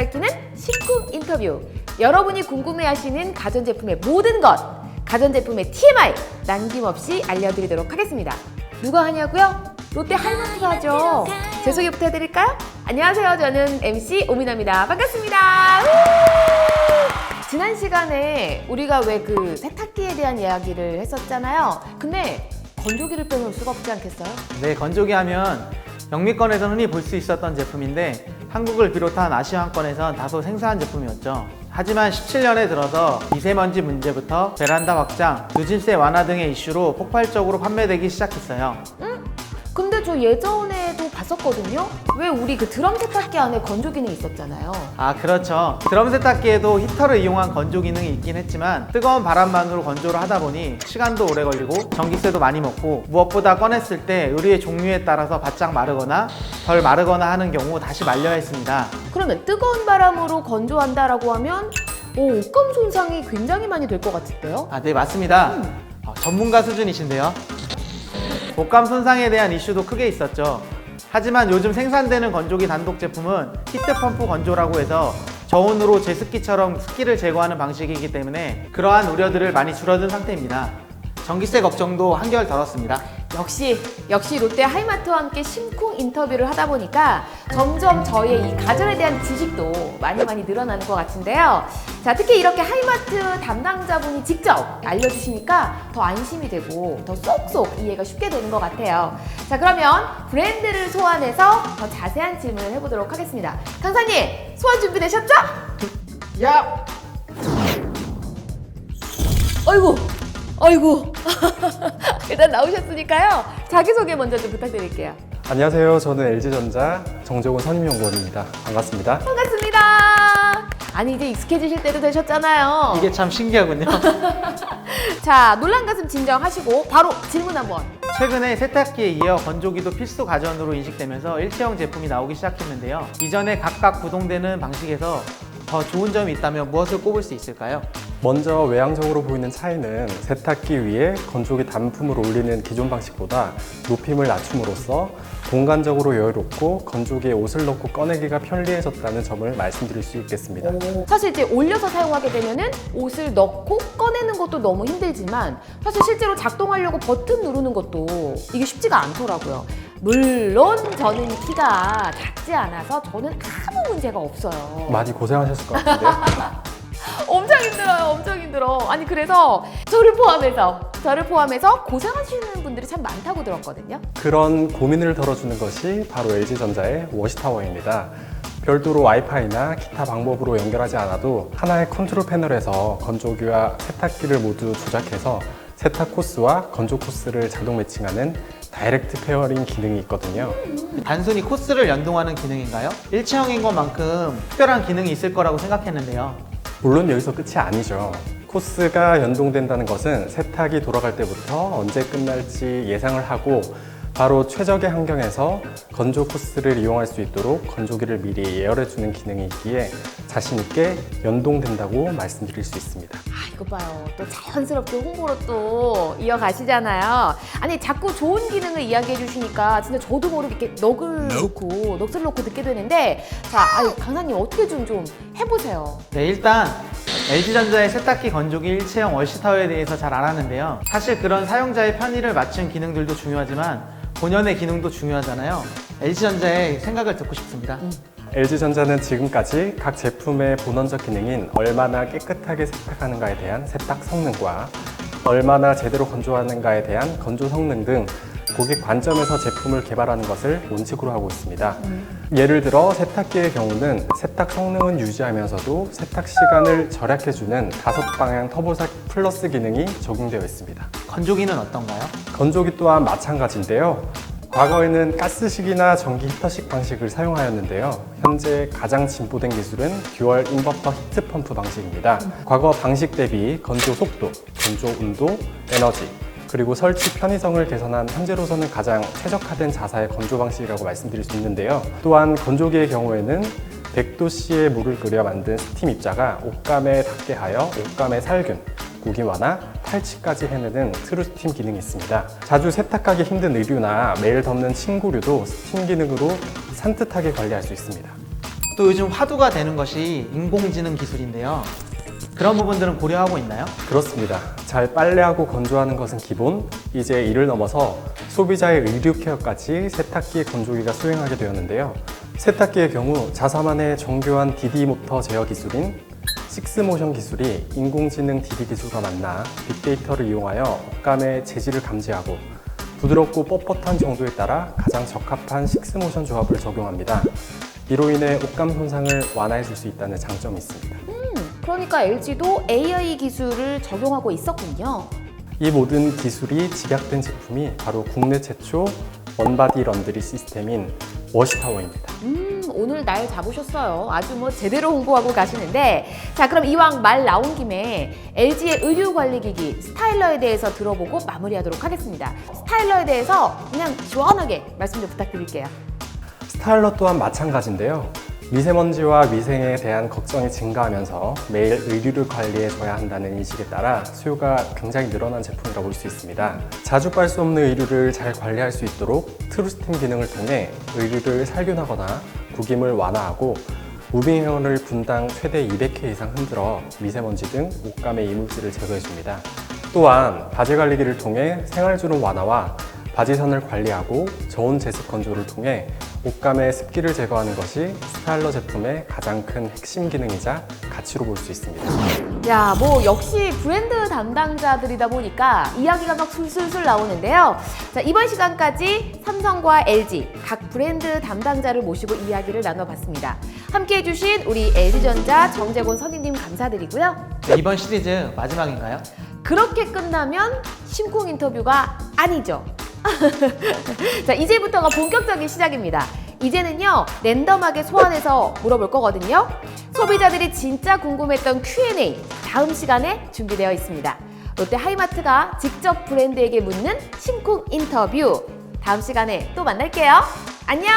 밝히는 심쿵 인터뷰. 여러분이 궁금해하시는 가전제품의 모든 것, 가전제품의 TMI 남김없이 알려드리도록 하겠습니다. 누가 하냐고요? 롯데 하이마트가 하죠. 제 소개 부탁드릴까요? 안녕하세요. 저는 MC 오미나입니다. 반갑습니다. 지난 시간에 우리가 왜 그 세탁기에 대한 이야기를 했었잖아요. 근데 건조기를 빼놓을 수가 없지 않겠어요? 네, 건조기 하면 영미권에서 흔히 볼 수 있었던 제품인데 한국을 비롯한 아시아권에선 다소 생소한 제품이었죠. 하지만 17년에 들어서 미세먼지 문제부터 베란다 확장, 누진세 완화 등의 이슈로 폭발적으로 판매되기 시작했어요. 근데 저 예전에도 봤었거든요. 왜 우리 그 드럼 세탁기 안에 건조 기능이 있었잖아요. 아, 그렇죠. 드럼 세탁기에도 히터를 이용한 건조 기능이 있긴 했지만 뜨거운 바람만으로 건조를 하다 보니 시간도 오래 걸리고 전기세도 많이 먹고 무엇보다 꺼냈을 때 의류의 종류에 따라서 바짝 마르거나 덜 마르거나 하는 경우 다시 말려야 했습니다. 그러면 뜨거운 바람으로 건조한다라고 하면 옷감 손상이 굉장히 많이 될 것 같은데요? 아, 네, 맞습니다. 전문가 수준이신데요. 옷감 손상에 대한 이슈도 크게 있었죠. 하지만 요즘 생산되는 건조기 단독 제품은 히트펌프 건조라고 해서 저온으로 제습기처럼 습기를 제거하는 방식이기 때문에 그러한 우려들을 많이 줄어든 상태입니다. 전기세 걱정도 한결 덜었습니다. 역시 롯데 하이마트와 함께 심쿵 인터뷰를 하다 보니까 점점 저의 이 가전에 대한 지식도 많이 늘어나는 것 같은데요. 자, 특히 이렇게 하이마트 담당자분이 직접 알려주시니까 더 안심이 되고 더 쏙쏙 이해가 쉽게 되는 것 같아요. 자, 그러면 브랜드를 소환해서 더 자세한 질문을 해보도록 하겠습니다. 강사님, 소환 준비되셨죠? 야! 어이구. 일단 나오셨으니까요. 자기소개 먼저 좀 부탁드릴게요. 안녕하세요. 저는 LG전자 정재곤 선임연구원입니다. 반갑습니다. 반갑습니다. 아니, 이제 익숙해지실 때도 되셨잖아요. 이게 참 신기하군요. 자, 놀란 가슴 진정하시고 바로 질문 한번. 최근에 세탁기에 이어 건조기도 필수 가전으로 인식되면서 일체형 제품이 나오기 시작했는데요. 이전에 각각 구동되는 방식에서 더 좋은 점이 있다면 무엇을 꼽을 수 있을까요? 먼저 외향적으로 보이는 차이는 세탁기 위에 건조기 단품을 올리는 기존 방식보다 높임을 낮춤으로써 공간적으로 여유롭고 건조기에 옷을 넣고 꺼내기가 편리해졌다는 점을 말씀드릴 수 있겠습니다. 사실 이제 올려서 사용하게 되면은 옷을 넣고 꺼내는 것도 너무 힘들지만 사실 실제로 작동하려고 버튼 누르는 것도 이게 쉽지가 않더라고요. 물론 저는 키가 작지 않아서 저는 아무 문제가 없어요. 많이 고생하셨을 것 같은데요. 엄청 힘들어. 아니, 그래서 저를 포함해서 고생하시는 분들이 참 많다고 들었거든요. 그런 고민을 덜어주는 것이 바로 LG전자의 워시타워입니다. 별도로 와이파이나 기타 방법으로 연결하지 않아도 하나의 컨트롤 패널에서 건조기와 세탁기를 모두 조작해서 세탁 코스와 건조 코스를 자동 매칭하는 다이렉트 페어링 기능이 있거든요. 단순히 코스를 연동하는 기능인가요? 일체형인 것만큼 특별한 기능이 있을 거라고 생각했는데요. 물론 여기서 끝이 아니죠. 코스가 연동된다는 것은 세탁이 돌아갈 때부터 언제 끝날지 예상을 하고 바로 최적의 환경에서 건조 코스를 이용할 수 있도록 건조기를 미리 예열해주는 기능이 있기에 자신 있게 연동된다고 말씀드릴 수 있습니다. 이거 봐요. 또 자연스럽게 홍보로 또 이어가시잖아요. 아니, 자꾸 좋은 기능을 이야기해 주시니까 진짜 저도 모르게 이렇게 넋을 놓고 듣게 되는데, 자, 강사님 어떻게 좀 해보세요. 네, 일단 LG전자의 세탁기 건조기 일체형 워시타워에 대해서 잘 알았는데요. 사실 그런 사용자의 편의를 맞춘 기능들도 중요하지만 본연의 기능도 중요하잖아요. LG전자의 생각을 듣고 싶습니다. LG전자는 지금까지 각 제품의 본원적 기능인 얼마나 깨끗하게 세탁하는가에 대한 세탁 성능과 얼마나 제대로 건조하는가에 대한 건조 성능 등 고객 관점에서 제품을 개발하는 것을 원칙으로 하고 있습니다. 예를 들어 세탁기의 경우는 세탁 성능은 유지하면서도 세탁 시간을 절약해주는 5방향 터보삭 플러스 기능이 적용되어 있습니다. 건조기는 어떤가요? 건조기 또한 마찬가지인데요. 과거에는 가스식이나 전기 히터식 방식을 사용하였는데요. 현재 가장 진보된 기술은 듀얼 인버터 히트펌프 방식입니다. 과거 방식 대비 건조 속도, 건조 온도, 에너지, 그리고 설치 편의성을 개선한 현재로서는 가장 최적화된 자사의 건조 방식이라고 말씀드릴 수 있는데요. 또한 건조기의 경우에는 100도씨의 물을 끓여 만든 스팀 입자가 옷감에 닿게 하여 옷감의 살균, 구김 완화, 탈취까지 해내는 트루스팀 기능이 있습니다. 자주 세탁하기 힘든 의류나 매일 덮는 침구류도 스팀 기능으로 산뜻하게 관리할 수 있습니다. 또 요즘 화두가 되는 것이 인공지능 기술인데요. 그런 부분들은 고려하고 있나요? 그렇습니다. 잘 빨래하고 건조하는 것은 기본, 이제 이를 넘어서 소비자의 의류 케어까지 세탁기, 건조기가 수행하게 되었는데요. 세탁기의 경우 자사만의 정교한 DD 모터 제어 기술인 식스모션 기술이 인공지능 DD 기술과 만나 빅데이터를 이용하여 옷감의 재질을 감지하고 부드럽고 뻣뻣한 정도에 따라 가장 적합한 식스모션 조합을 적용합니다. 이로 인해 옷감 손상을 완화해 줄 수 있다는 장점이 있습니다. 그러니까 LG도 AI 기술을 적용하고 있었군요. 이 모든 기술이 집약된 제품이 바로 국내 최초 원바디 런드리 시스템인 워시타워입니다. 오늘 날 잡으셨어요. 아주 뭐 제대로 홍보하고 가시는데, 자, 그럼 이왕 말 나온 김에 LG의 의류 관리 기기 스타일러에 대해서 들어보고 마무리하도록 하겠습니다. 스타일러에 대해서 그냥 시원하게 말씀 좀 부탁드릴게요. 스타일러 또한 마찬가지인데요. 미세먼지와 위생에 대한 걱정이 증가하면서 매일 의류를 관리해줘야 한다는 인식에 따라 수요가 굉장히 늘어난 제품이라고 볼 수 있습니다. 자주 빨 수 없는 의류를 잘 관리할 수 있도록 트루스팀 기능을 통해 의류를 살균하거나 구김을 완화하고 무빙 헤어를 분당 최대 200회 이상 흔들어 미세먼지 등 옷감의 이물질을 제거해줍니다. 또한 바지 관리기를 통해 생활주름 완화와 바지선을 관리하고 저온 제습 건조를 통해 옷감의 습기를 제거하는 것이 스타일러 제품의 가장 큰 핵심 기능이자 가치로 볼 수 있습니다. 야, 뭐 역시 브랜드 담당자들이다 보니까 이야기가 막 술술술 나오는데요. 자, 이번 시간까지 삼성과 LG 각 브랜드 담당자를 모시고 이야기를 나눠봤습니다. 함께해 주신 우리 LG전자 정재곤 선임님 감사드리고요. 네, 이번 시리즈 마지막인가요? 그렇게 끝나면 심쿵 인터뷰가 아니죠. 자, 이제부터가 본격적인 시작입니다. 이제는요, 랜덤하게 소환해서 물어볼 거거든요. 소비자들이 진짜 궁금했던 Q&A 다음 시간에 준비되어 있습니다. 롯데 하이마트가 직접 브랜드에게 묻는 심쿵 인터뷰, 다음 시간에 또 만날게요. 안녕!